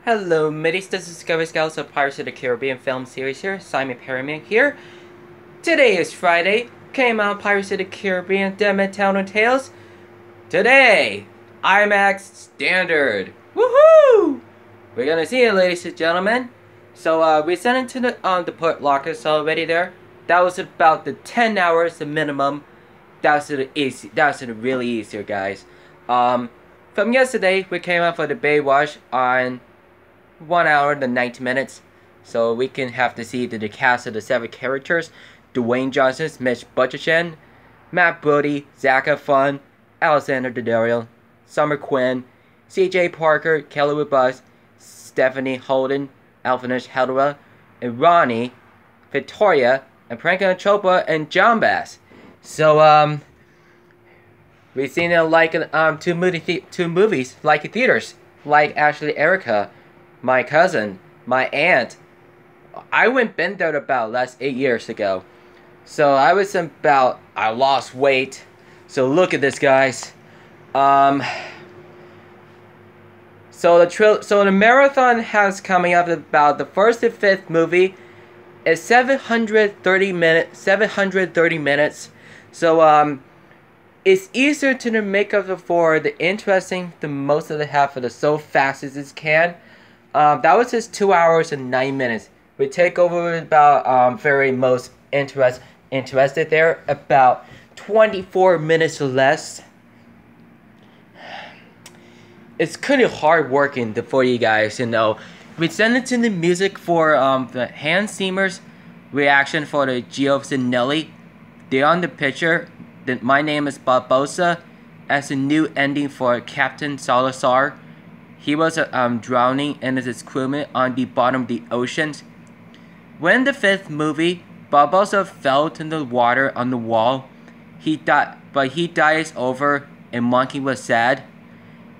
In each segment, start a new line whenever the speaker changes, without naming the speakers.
Hello, middies. This is Discovery Scouts of Pirates of the Caribbean film series here. Simon Perryman here. Today is Friday. Came out Pirates of the Caribbean Dead Town Tales. Today, IMAX Standard. Woohoo! We're gonna see it, ladies and gentlemen. So we sent it to the port lockers already there. That was about the 10 hours the minimum. That's the easy. That's the really easier, guys. From yesterday, we came out for the Baywatch on 1 hour and 90 minutes, so we can have to see the cast of the 7 characters: Dwayne Johnson, Mitch Butcherson, Matt Brody, Zac Efron, Alexander Daddario, Summer Quinn, C.J. Parker, Kelly Rubus, Stephanie Holden, Alphonse Hedera, and Ronnie, Victoria, and Priyanka Chopra, and John Bass. So we've seen it like two movies like in theaters, like Ashley Erica, my cousin, my aunt. I been there about last 8 years ago. So I lost weight. So look at this, guys. So the marathon has coming up about the first and fifth movie is 730 minutes. So it's easier to make up for the interesting the most of the half of the so fast as it can. That was just 2 hours and 9 minutes. We take over about very most interested there about 24 minutes or less. It's kind of hard working for you guys, you know. We send it to the music for the Hans Zimmer's reaction for the Gio Zanelli. They're on the picture. My Name is Barbossa as a new ending for Captain Salazar. He was drowning and his crewman on the bottom of the ocean. When the fifth movie, Barbossa fell to the water on the wall. He dies over, and Monkey was sad.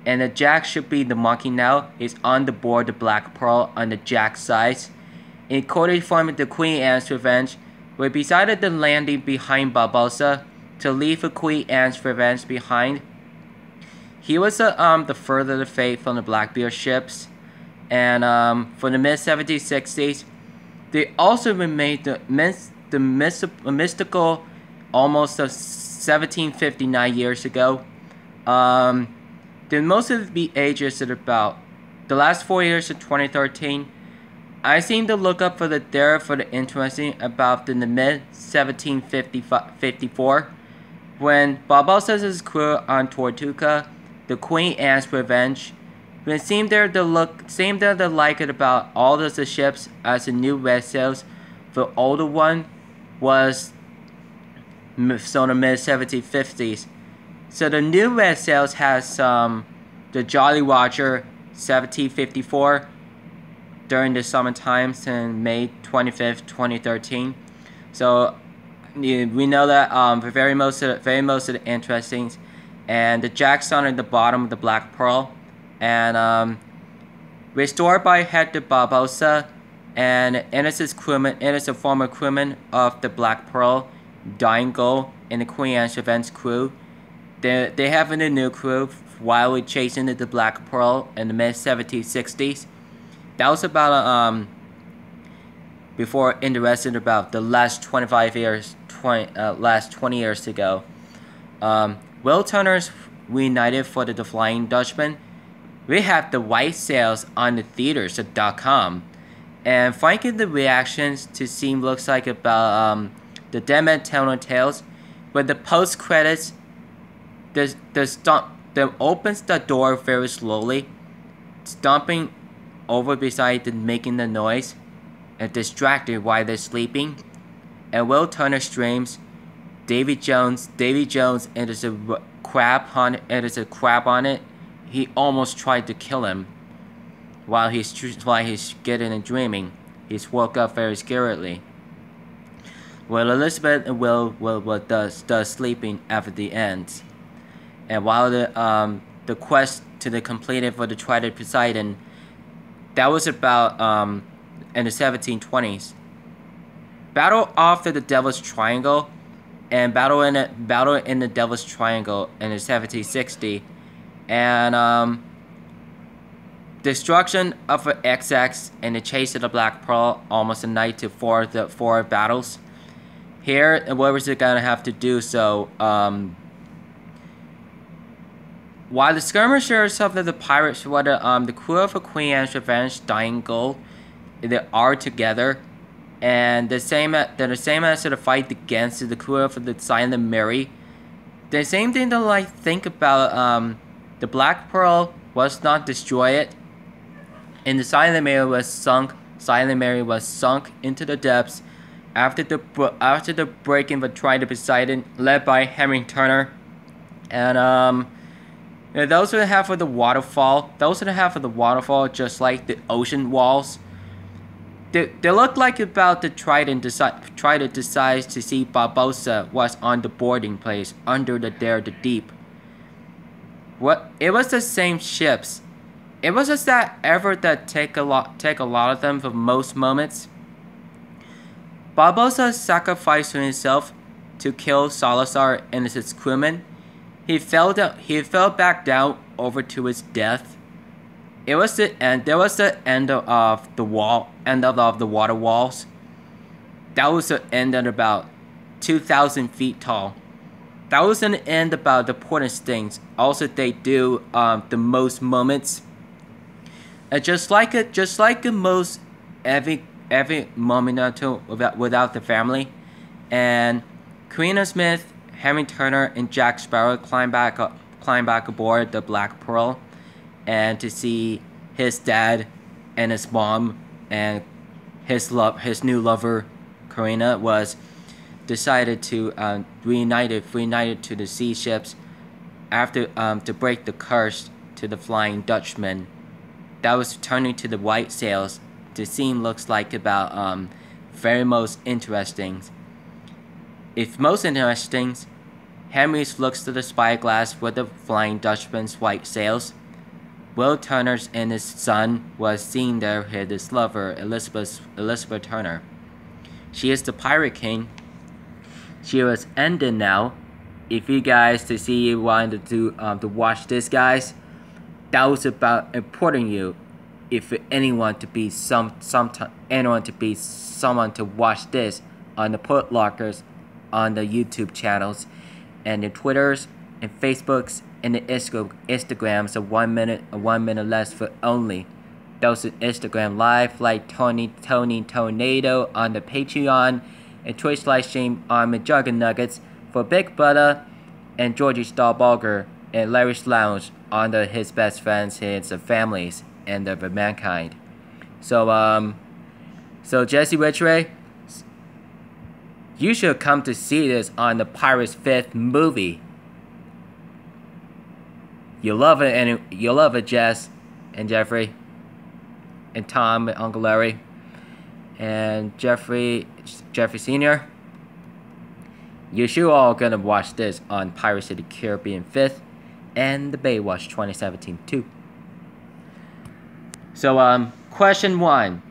And the Jack should be the monkey now. Is on the board the Black Pearl on the Jack's side. In courtesy from the Queen Anne's Revenge, we decided the landing behind Barbossa to leave the Queen Anne's Revenge behind. He was the further fate from the Blackbeard ships, and for the mid-1760s, they also remained the mystical almost 1759 years ago. Then most of the ages at about the last 4 years of 2013, I seem to look up for the interesting about in the mid-1754, when Barbossa's crew on Tortuga, the Queen Anne's Revenge, when it seemed there to like it about all of the ships as the new red sails. The older one was so in the mid-1750s. So the new red sails has the Jolly Roger 1754 during the summer times in May 25th, 2013. So we know that very most of the interesting, and the Jack's on at the bottom of the Black Pearl, and restored by Hector Barbossa and innocent former crewman of the Black Pearl, Dying Gold, and the Queen Anne's Revenge crew. They have a new crew while we chasing the Black Pearl in the mid-1760s. That was about before interested about the last 25 years, last 20 years ago. Will Turner's reunited for the Flying Dutchman. We have the white sails on the theaters.com, and frankly the reactions to scene looks like about the Dead Town Tales, with the post credits. The opens the door very slowly, stomping over beside the making the noise, and distracted while they're sleeping. And Will Turner streams Davy Jones, and there's a crab on it. He almost tried to kill him while he's getting and dreaming. He's woke up very scaredly. Well, Elizabeth and Will does sleeping after the end. And while the quest to the completed for the Trident Poseidon, that was about in the 1720s. Battle after the Devil's Triangle, and battle in the Devil's Triangle in the 1760, and destruction of the XX and the chase of the Black Pearl almost a night to four battles. Here, what was it gonna have to do so? While the skirmishers of the pirates, the crew of Queen Anne's Revenge, Dying Gold, they are together, and they're the same as the fight against the crew of the Silent Mary. The same thing that I think about the Black Pearl was not destroyed, and the Silent Mary was sunk. Silent Mary was sunk into the depths after the breaking of Trident Poseidon, led by Henry Turner, and those are the half of the waterfall. Those are the half of the waterfall, just like the ocean walls. They look like about the Trident decides to see Barbossa was on the boarding place under the deep. What it was the same ships. It was just that effort that take a lot of them for most moments. Barbossa sacrificed himself to kill Salazar and his crewmen. He fell back down over to his death. It was the end. There was the end of the water walls. That was the end at about 2,000 feet tall. That was an end about the important things. Also, they do the most moments. Just like a most every moment without the family, and Queen Smith, Henry Turner, and Jack Sparrow climb back aboard the Black Pearl, and to see his dad and his mom and his new lover, Karina, was decided to reunited to the sea ships after to break the curse to the Flying Dutchman. That was turning to the white sails. The scene looks like about very most interesting. If most interesting, Henry looks to the spyglass with the Flying Dutchman's white sails. Will Turner's and his son was seen there with his lover, Elizabeth Turner. She is the Pirate King. She was ended now. If you guys wanted to watch this, guys, that was about important you. If anyone to be someone to watch this on the put lockers, on the YouTube channels, and the Twitters and Facebooks and the Instagrams of 1 minute less for only. Those are Instagram live like Tony Tornado on the Patreon and Twitch live stream on McJuggernuggets for Big Brother and Georgie Starburger and Larry's Lounge on his best friends, his families, and the mankind. So Jesse Ridgway, you should come to see this on the Pirates 5th movie. You'll love it, and you'll love it, Jess and Jeffrey and Tom and Uncle Larry and Jeffrey Sr. You should all gonna watch this on Pirates of the Caribbean 5th and the Baywatch 2017 too. So question 1.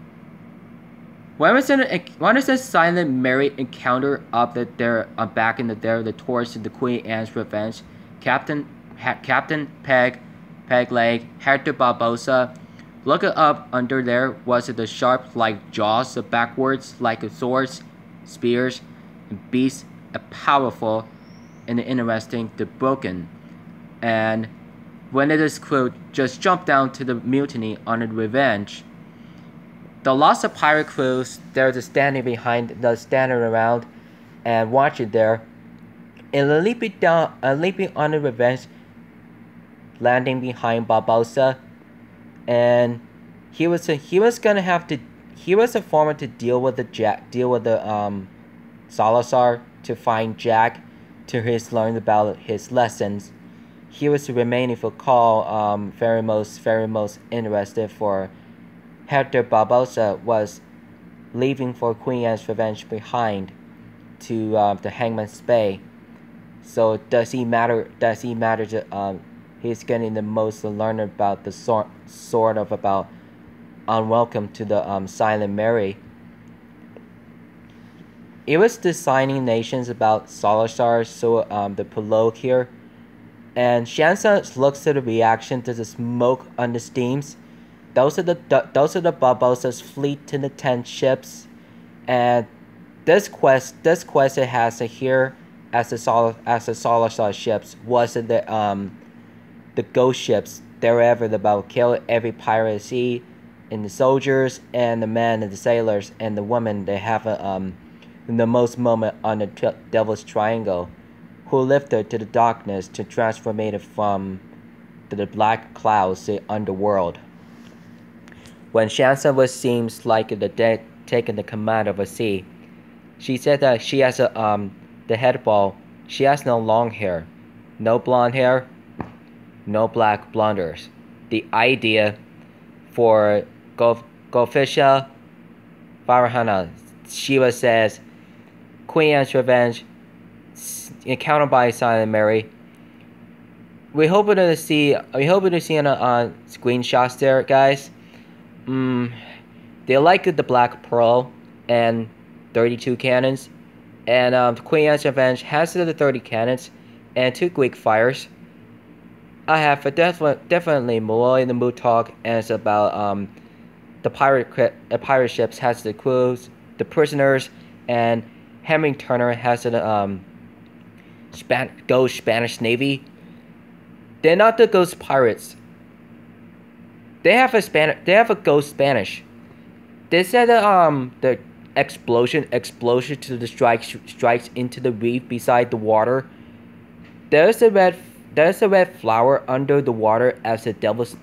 When was the Silent Mary encounter up there back in the towards the Queen Anne's Revenge? Captain Peg Leg, Hector Barbossa. Look it up under there. Was it the sharp like jaws, the backwards like swords, spears, and beasts, a powerful and interesting, the broken. And when it is crew just jumped down to the mutiny on the Revenge. The lots of pirate crews, they're just standing around and watching there. And leaping on the Revenge, landing behind Barbossa, and he was a former to deal with the Salazar to find Jack to learn about his lessons. He was remaining for call very most interested for Hector Barbossa was leaving for Queen Anne's Revenge behind to the Hangman's Bay. So does he matter to he's getting the most to learn about the sort of about unwelcome to the Silent Mary. It was designing nations about Salazar, so the prologue here. And Shansa looks at the reaction to the smoke on the steams. those are the Barbosa's fleet to the 10 ships, and this quest it has to here as the Solar Star ships was the ghost ships. They're ever about kill every pirate at sea, and the soldiers and the men and the sailors and the women. They have the most moment on the Devil's Triangle, who lifted to the darkness to transform it from the black clouds to the underworld. When Shansa was seems like the dead taking the command of a sea, she said that she has the head ball. She has no long hair, no blonde hair, no black blonders. The idea for Gofisha Farahana, Shiva says, Queen Anne's Revenge, encountered by Silent Mary. We hoping to see on screenshots there, guys. They like the Black Pearl and 32 cannons, and Queen Anne's Revenge has the 30 cannons and 2 Greek fires. I have definitely more in the mood talk, and it's about the pirate ships has the crews, the prisoners, and Henry Turner has the Ghost Spanish Navy. They're not the Ghost Pirates. They have a Ghost Spanish. They said that the explosion to the strikes into the reef beside the water. There's a red flower under the water as the devil's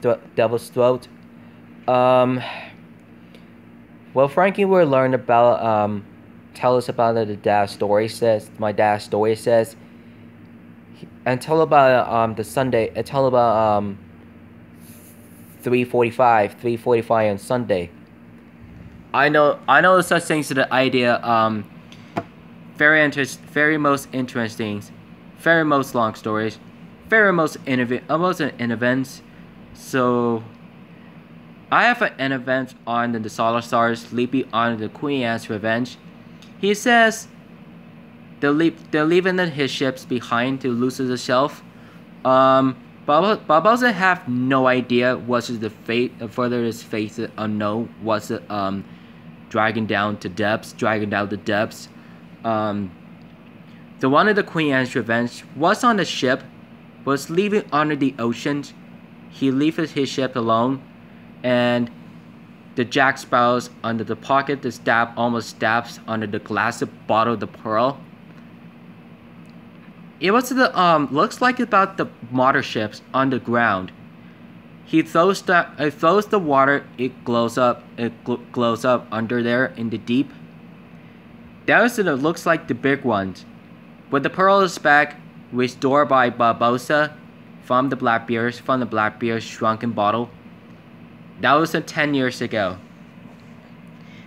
throat. Well, Frankie will learn about tell us about the dad's story. Says my dad's story says, and tell about the Sunday. And tell about 3:45 on Sunday. I know such things to the idea. Very most interesting, very most long stories, very most events. So I have an event on the Solar Stars sleeping on the Queen Anne's Revenge. He says they're leaving his ships behind to loosen the shelf. Barbosa have no idea what is the fate. Further is fate unknown. What's it dragging down the depths. The one of the Queen Anne's Revenge was on the ship, was leaving under the ocean. He leaves his ship alone, and the Jack Sparrows under the pocket. The almost stabs under the glass bottle of the pearl. It was the looks like about the motorships on the ground. He throws the water. It glows up. Glows up under there in the deep. That looks like the big ones. But the pearl is back, restored by Barbosa from the Blackbeard's shrunken bottle. That was 10 years ago.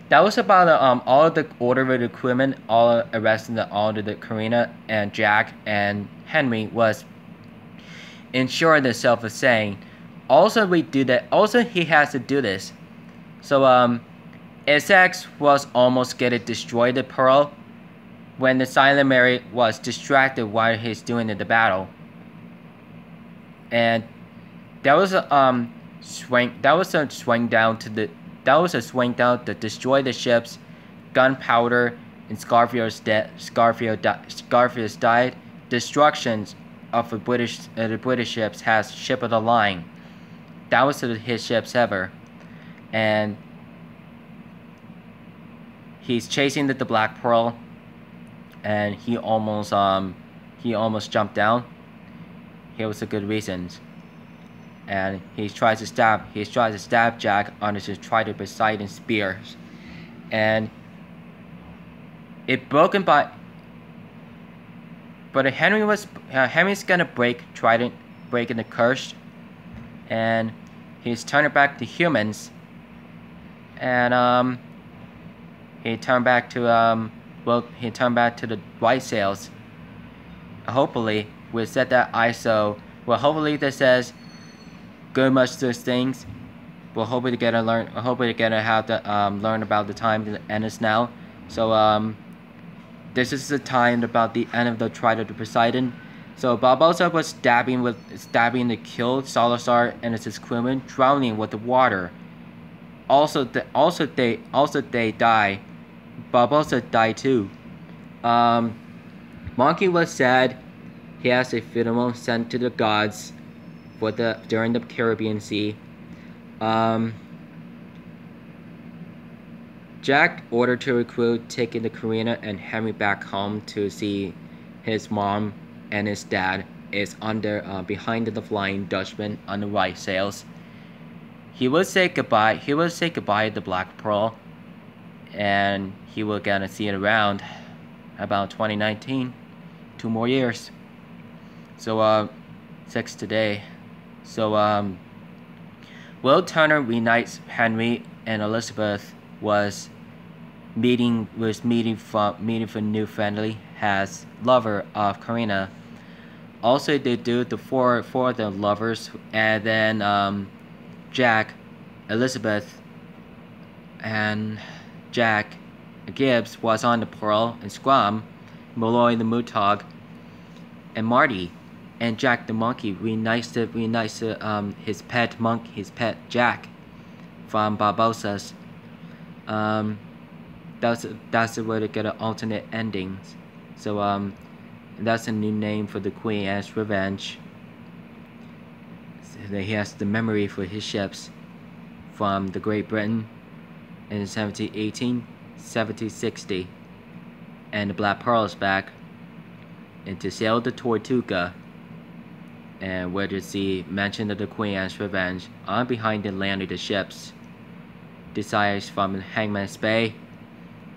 That was about all of the order of the crewmen, all arresting all of the Karina and Jack and Henry was ensuring the self-saying. Also, we do that. Also, he has to do this. So Essex was almost getting destroyed the pearl when the Silent Mary was distracted while he's doing the battle. And that was a swing. That was a swing down to the. That was a swing down to destroy the ships, gunpowder, and Scarfield's died. Destructions of the British ships has ship of the line. That was his ships ever, and he's chasing the Black Pearl, and he almost jumped down. Here was the good reasons. And he tries to stab Jack on his Trident Poseidon spears, and it broken by. But Henry's gonna break Trident, breaking the curse, and he's turning back to humans, and he turned back to the white sails. Hopefully, we set that ISO. Well, hopefully this says. Good much those things. We're hoping to get to learn. We're hoping to get to have to learn about the time to end is now. So this is the time about the end of the Trident of Poseidon. So Barbosa was stabbing to kill Salazar and his crewmen, drowning with the water. Also they die. Barbossa died too. Monkey was sad. He has a funeral sent to the gods for during the Caribbean Sea. Jack ordered to recruit, taking the Karina and Henry back home to see his mom and his dad is behind the Flying Dutchman on the right sails. He will say goodbye. He will say goodbye to the Black Pearl, and he will gonna see it around about 2019. 2 more years. So 6 today. So Will Turner reunites Henry and Elizabeth was meeting for new friendly as lover of Karina. Also they do the four of the lovers, and then Jack, Elizabeth, and Jack Gibbs was on the Pearl and Scrum, Malloy the Mootog, and Marty, and Jack the monkey reunites his pet Jack from Barbossa's. That's the way to get an alternate endings. So that's a new name for the Queen Anne's Revenge. So he has the memory for his ships from the Great Britain in 1718, 1760, and the Black Pearl is back, and to sail the Tortuga, and where to see mention of the Queen Anne's Revenge on behind the land of the ships. Desires from Hangman's Bay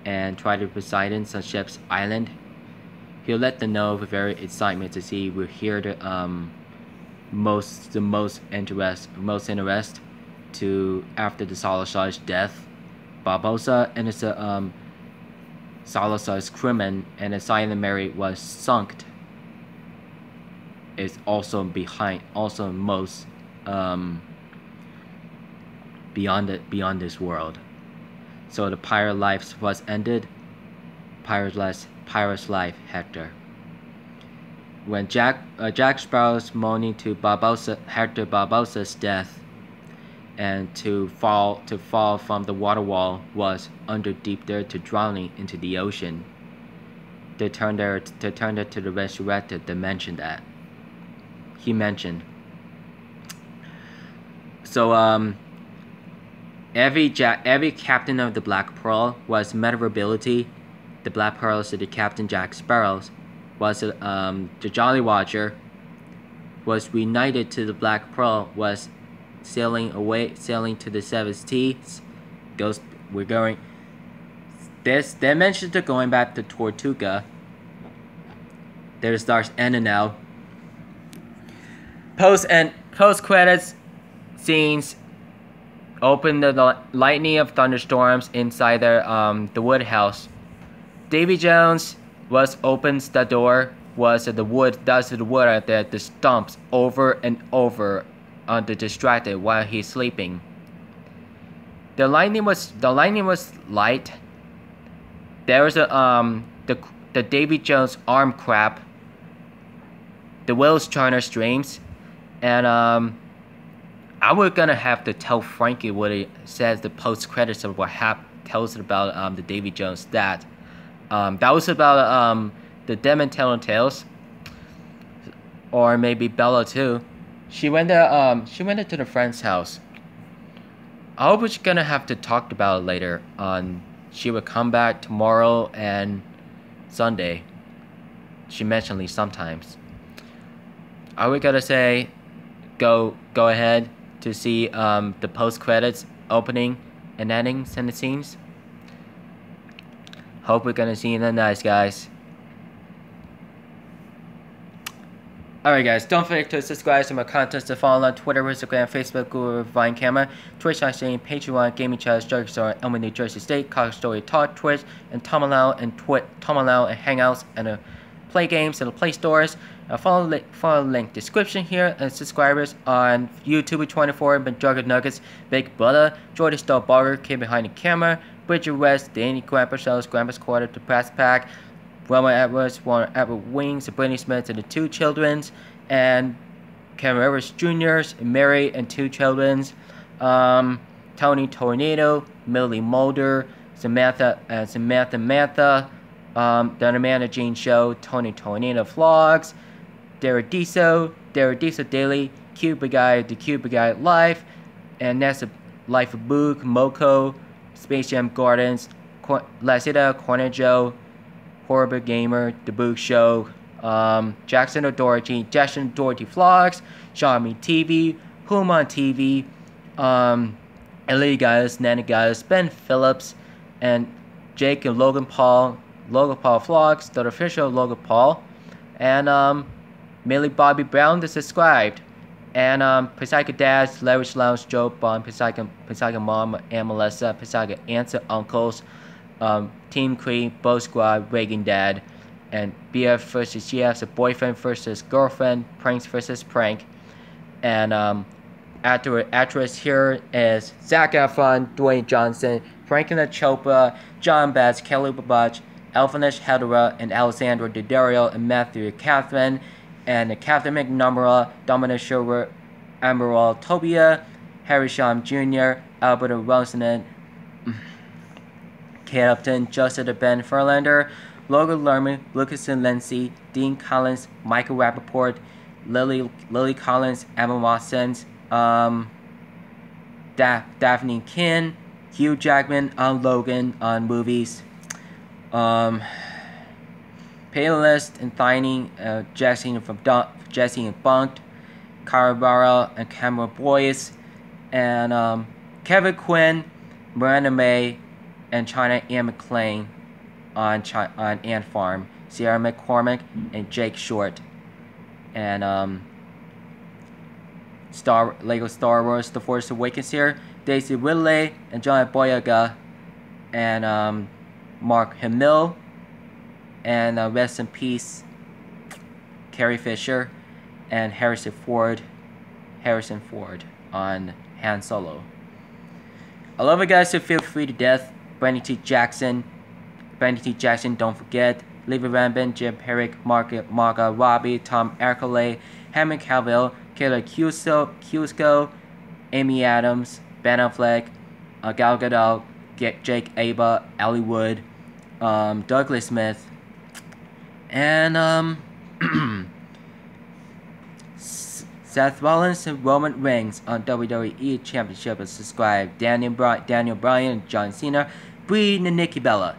and try to Poseidon on ship's island. He'll let them know with very excitement to see we're here to most interest to after the Salazar's death. Barbossa and his Salazar's crewman and the Silent Mary was sunk. Is also most beyond this world. So the pirate life was ended. Pirate's life, Hector. When Jack Sparrow's mourning to Hector Barbossa's death, and to fall from the water wall was under deep there to drowning into the ocean. They turned there to the resurrected to mention that. He mentioned. So every captain of the Black Pearl was maneuverability. The Black Pearl, so the Captain Jack Sparrows was the Jolly Roger was reunited to the Black Pearl, was sailing to the Seven Seas. We're going. They mentioned they're going back to Tortuga. There starts ending now. Post credits scenes open the lightning of thunderstorms inside the wood house. Davy Jones opens the door. The wood out there. The stumps over and over on the distracted while he's sleeping. The lightning was light. There was the Davy Jones arm crab. The Wills Turner streams, and I was gonna have to tell Frankie what it says. The post credits of what tells it about the Davy Jones that was about the Dem and Telling Tales, or maybe Bella too. She went into the friend's house. I hope we're gonna have to talk about it later on. She would come back tomorrow and Sunday. She mentioned me sometimes. Are we gonna say go ahead to see the post credits opening and endings and the scenes? Hope we're gonna see you then, nice guys. Alright guys, don't forget to subscribe to my content, to follow on Twitter, Instagram, Facebook, Google, Vine Camera, Twitch, Patreon, Gaming Channel, Drug Store, Elmer, New Jersey State, Cock Story Talk, Twitch, and Tomalau and Hangouts, and Play Games and the Play Stores. Follow the link description here, and subscribers on YouTube 24, Jugger Nuggets, Big Brother, Jordy Star Barger, came behind the camera, Bridget West, Danny Grandpa Shells, Grandpa's Quarter, The Brass Pack, Wilma Edwards, Warren Edward Wings, Brittany Smith, and the 2 children's, and Cameron Edwards Jr.'s, Mary and 2 children's, Tony Tornado, Millie Mulder, Samantha, The Amanda Jean Show, Tony Tornado Vlogs, Derediso Daily, Cuba Guy, The Cuba Guy Life, and that's a Life of Book, Moko, Space Jam Gardens, Lasita, Corner Joe, Horrible Gamer, The Book Show, Jackson O'Doherty Vlogs, Xiaomi TV, Human TV, Ellie Guys, Nanny Guys, Ben Phillips, and Jake and Logan Paul Vlogs, the official Logan Paul, and Millie Bobby Brown, the subscribed, and Poseidon Dads, Leverage Lounge, Joe Bond, Poseidon Mom, and Melissa, Poseidon Aunts and Uncles, Team Queen, Bo Squad, Reagan Dad, and BF versus GF, so boyfriend versus girlfriend, pranks versus prank, and actress here is Zac Efron, Dwayne Johnson, Franklin Chopra, John Bass, Kelly Babach, Elfinish Hedera, and Alessandro Daddario, and Matthew Catherine, and Catherine McNamara, Dominic Sherwood, Emerald Tobia, Harry Shum Jr., Albert Rosen, Kate Upton, Joseph Ben Furlander, Logan Lerman, Lucas and Lindsay, Dean Collins, Michael Rappaport, Lily Collins, Emma Watsons, Daphne Kin, Hugh Jackman on Logan on movies, Paylist and Thiny, Jesse and Bunked, Carabara and Cameron Boyce, and Kevin Quinn, Miranda May, and China Ann McClain on Ant Farm, Sierra McCormick, and Jake Short, and Lego Star Wars The Force Awakens here, Daisy Ridley and John Boyega, and Mark Hamill, and rest in peace Carrie Fisher and Harrison Ford on Han Solo. I love you guys, so feel free to death. Brandy T. Jackson, don't forget. Levi Rambin, Jim Herrick, Marga Robbie, Tom Ercole, Hammond Calville, Kayla Cusco, Amy Adams, Ben Affleck, Gal Gadot, Jake Aba, Allie Wood, Douglas Smith, and Seth Rollins and Roman Reigns on WWE Championship, and subscribe. Daniel Bryan, John Cena, Brie and Nikki Bella.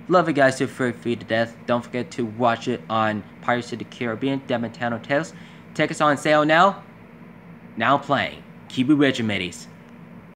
Love you guys, so free to death. Don't forget to watch it on Pirates of the Caribbean, Dementano Tales. Tickets on sale now. Now playing. Keep it rich, mateys.